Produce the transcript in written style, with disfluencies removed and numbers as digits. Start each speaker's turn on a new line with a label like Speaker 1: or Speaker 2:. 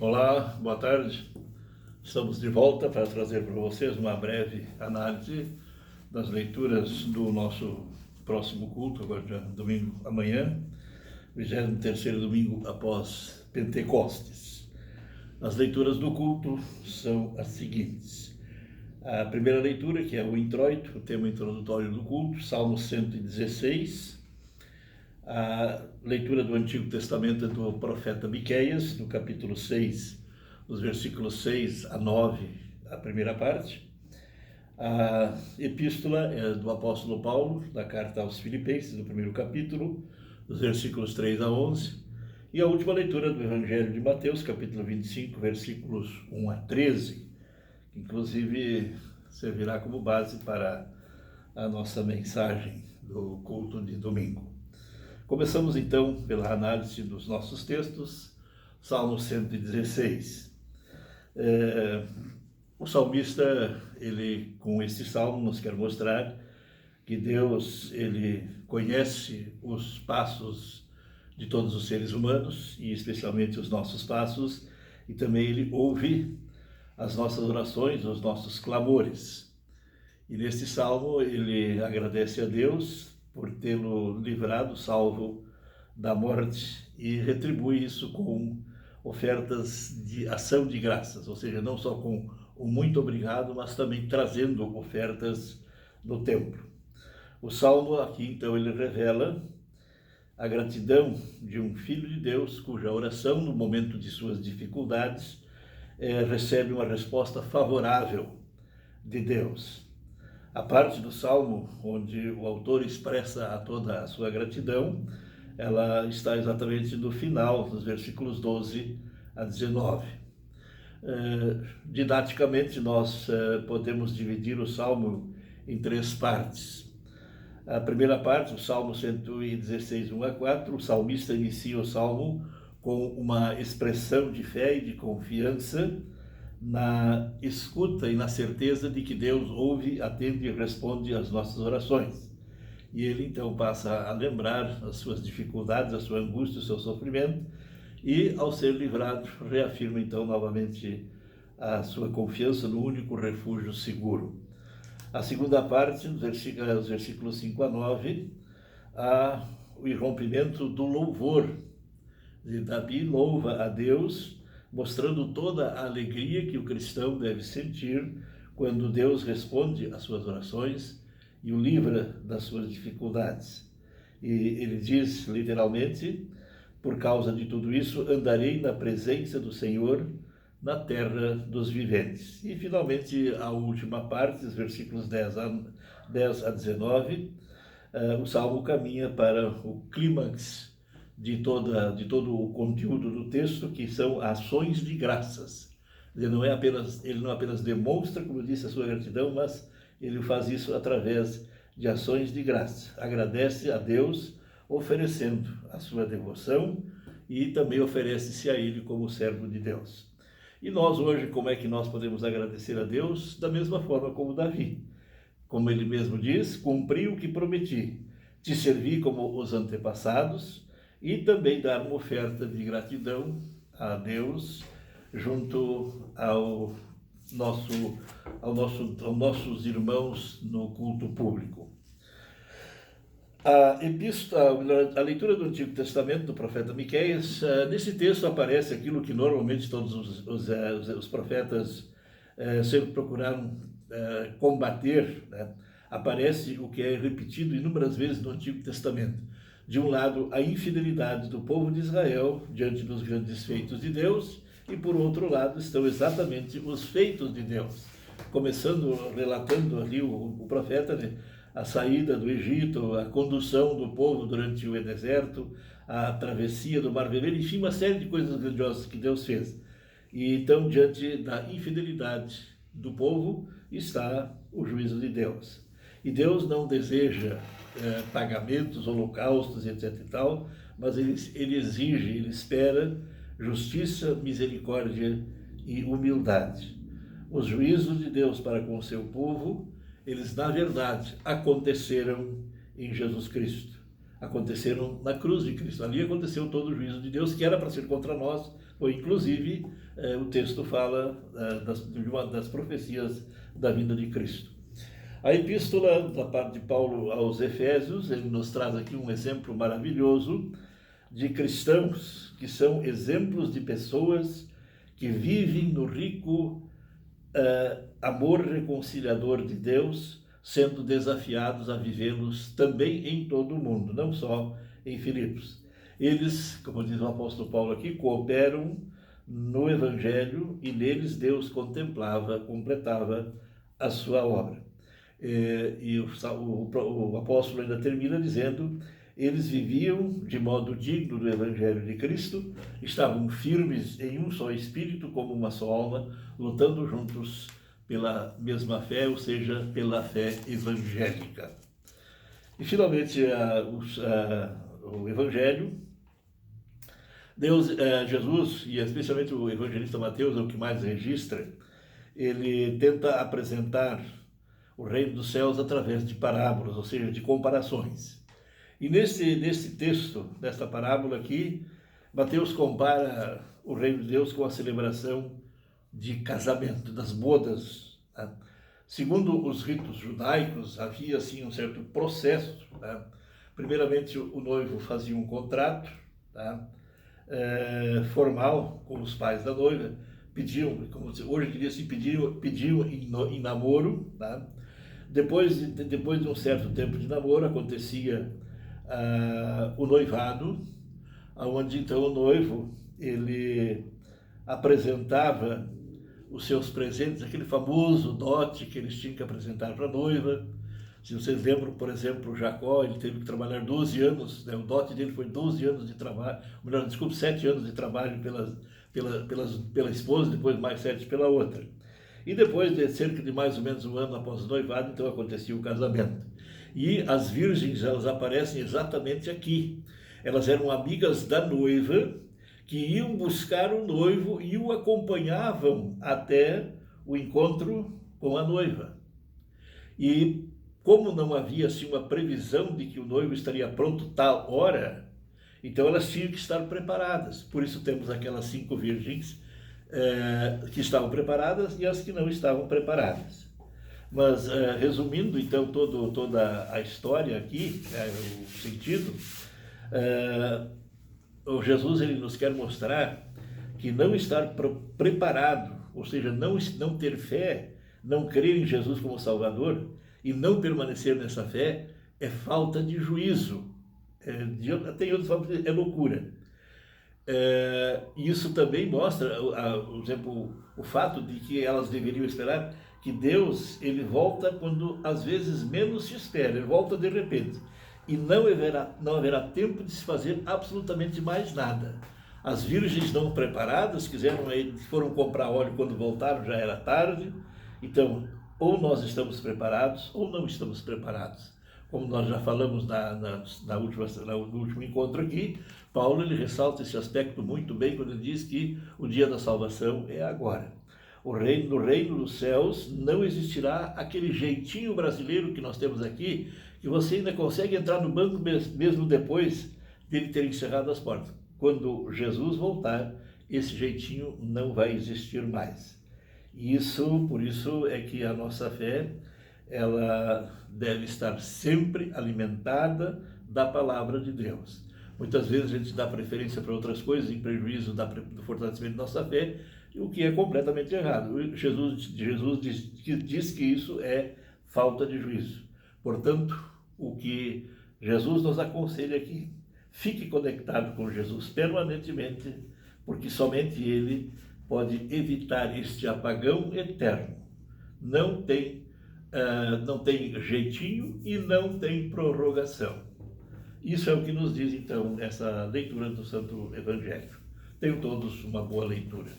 Speaker 1: Olá, boa tarde. Estamos de volta para trazer para vocês uma breve análise das leituras do nosso próximo culto, agora já domingo amanhã, 23º domingo após Pentecostes. As leituras do culto são as seguintes. A primeira leitura, que é o introito, o tema introdutório do culto, Salmo 116. A leitura do Antigo Testamento do profeta Miqueias, no capítulo 6, dos versículos 6 a 9, a primeira parte. A epístola é do apóstolo Paulo, da carta aos Filipenses, do primeiro capítulo, dos versículos 3 a 11. E a última leitura do Evangelho de Mateus, capítulo 25, versículos 1 a 13, que inclusive servirá como base para a nossa mensagem do culto de domingo. Começamos então pela análise dos nossos textos, Salmo 116. O salmista, com este salmo, nos quer mostrar que Deus, ele conhece os passos de todos os seres humanos, e especialmente os nossos passos, e também ele ouve as nossas orações, os nossos clamores. E neste salmo ele agradece a Deus por tê-lo livrado, salvo da morte, e retribui isso com ofertas de ação de graças, ou seja, não só com o muito obrigado, mas também trazendo ofertas no templo. O salmo aqui, então, ele revela a gratidão de um filho de Deus, cuja oração, no momento de suas dificuldades, recebe uma resposta favorável de Deus. A parte do Salmo onde o autor expressa a toda a sua gratidão, ela está exatamente no final, dos versículos 12 a 19. Didaticamente, nós podemos dividir o Salmo em três partes. A primeira parte, o Salmo 116, 1 a 4, o salmista inicia o Salmo com uma expressão de fé e de confiança na escuta e na certeza de que Deus ouve, atende e responde às nossas orações. E ele então passa a lembrar as suas dificuldades, a sua angústia, o seu sofrimento, e ao ser livrado, reafirma então novamente a sua confiança no único refúgio seguro. A segunda parte, os versículos 5 a 9, há o irrompimento do louvor. Davi louva a Deus, mostrando toda a alegria que o cristão deve sentir quando Deus responde às suas orações e o livra das suas dificuldades. E ele diz, literalmente, por causa de tudo isso, andarei na presença do Senhor na terra dos viventes. E, finalmente, a última parte, os versículos 10 a 19, o Salmo caminha para o clímax de todo o conteúdo do texto, que são ações de graças. Ele não apenas demonstra, como eu disse, a sua gratidão, mas ele faz isso através de ações de graça. Agradece a Deus, oferecendo a sua devoção, e também oferece-se a ele como servo de Deus. E nós hoje, como é que nós podemos agradecer a Deus? Da mesma forma como Davi. Como ele mesmo diz, cumpri o que prometi, te servi como os antepassados, e também dar uma oferta de gratidão a Deus junto aos nossos irmãos no culto público. A leitura do Antigo Testamento do profeta Miqueias, nesse texto aparece aquilo que normalmente todos os profetas sempre procuraram combater, né? Aparece o que é repetido inúmeras vezes no Antigo Testamento. De um lado, a infidelidade do povo de Israel diante dos grandes feitos de Deus, e por outro lado estão exatamente os feitos de Deus. Relatando ali o profeta, né, a saída do Egito, a condução do povo durante o deserto, a travessia do Mar Vermelho, enfim, uma série de coisas grandiosas que Deus fez. E então, diante da infidelidade do povo, está o juízo de Deus. E Deus não deseja pagamentos, holocaustos, etc. e tal, mas ele exige, ele espera justiça, misericórdia e humildade. Os juízos de Deus para com o seu povo, eles na verdade aconteceram em Jesus Cristo. aconteceram na cruz de Cristo. Ali aconteceu todo o juízo de Deus, que era para ser contra nós, ou inclusive o texto fala de uma das profecias da vinda de Cristo. A epístola da parte de Paulo aos Efésios, ele nos traz aqui um exemplo maravilhoso de cristãos que são exemplos de pessoas que vivem no rico amor reconciliador de Deus, sendo desafiados a vivê-los também em todo o mundo, não só em Filipos. Eles, como diz o apóstolo Paulo aqui, cooperam no Evangelho e neles Deus completava a sua obra. E o apóstolo ainda termina dizendo: eles viviam de modo digno do Evangelho de Cristo, estavam firmes em um só espírito, como uma só alma, lutando juntos pela mesma fé, ou seja, pela fé evangélica. E finalmente o Evangelho, Jesus, e especialmente o evangelista Mateus, é o que mais registra, ele tenta apresentar o reino dos céus através de parábolas, ou seja, de comparações. E nesse texto, nesta parábola aqui, Mateus compara o reino de Deus com a celebração de casamento, das bodas. Tá? Segundo os ritos judaicos, havia assim um certo processo. Tá? Primeiramente, o noivo fazia um contrato, tá? Formal com os pais da noiva, pediam, como hoje diria assim, pediam em namoro. Tá? Depois de um certo tempo de namoro, acontecia o noivado, onde então o noivo ele apresentava os seus presentes, aquele famoso dote que eles tinham que apresentar para a noiva. Se vocês lembram, por exemplo, Jacó, ele teve que trabalhar 12 anos, né? O dote dele foi 12 anos de trabalho, melhor, desculpe, 7 anos de trabalho pela esposa, depois mais 7 pela outra. E depois de cerca de mais ou menos um ano após o noivado, então acontecia o casamento. E as virgens, elas aparecem exatamente aqui. Elas eram amigas da noiva, que iam buscar o noivo e o acompanhavam até o encontro com a noiva. E como não havia assim uma previsão de que o noivo estaria pronto tal hora, então elas tinham que estar preparadas. Por isso temos aquelas 5 virgens que estavam preparadas e as que não estavam preparadas. Mas, resumindo, então, toda a história aqui, o sentido, o Jesus ele nos quer mostrar que não estar preparado, ou seja, não ter fé, não crer em Jesus como Salvador e não permanecer nessa fé é falta de juízo. Tem outros falam que é loucura. Isso também mostra, por exemplo, o fato de que elas deveriam esperar que Deus ele volta quando às vezes menos se espera, ele volta de repente. E não haverá tempo de se fazer absolutamente mais nada. As virgens não preparadas foram comprar óleo, quando voltaram já era tarde. Então, ou nós estamos preparados ou não estamos preparados. Como nós já falamos no último encontro aqui, Paulo ele ressalta esse aspecto muito bem quando ele diz que o dia da salvação é agora. No reino dos céus não existirá aquele jeitinho brasileiro que nós temos aqui, que você ainda consegue entrar no banco mesmo depois dele ter encerrado as portas. Quando Jesus voltar, esse jeitinho não vai existir mais. Por isso é que a nossa fé, ela deve estar sempre alimentada da palavra de Deus. Muitas vezes a gente dá preferência para outras coisas, em prejuízo do fortalecimento da nossa fé, o que é completamente errado. Jesus diz que isso é falta de juízo. Portanto, o que Jesus nos aconselha aqui, fique conectado com Jesus permanentemente, porque somente Ele pode evitar este apagão eterno. Não tem jeitinho e não tem prorrogação. Isso é o que nos diz, então, essa leitura do Santo Evangelho. Tenham todos uma boa leitura.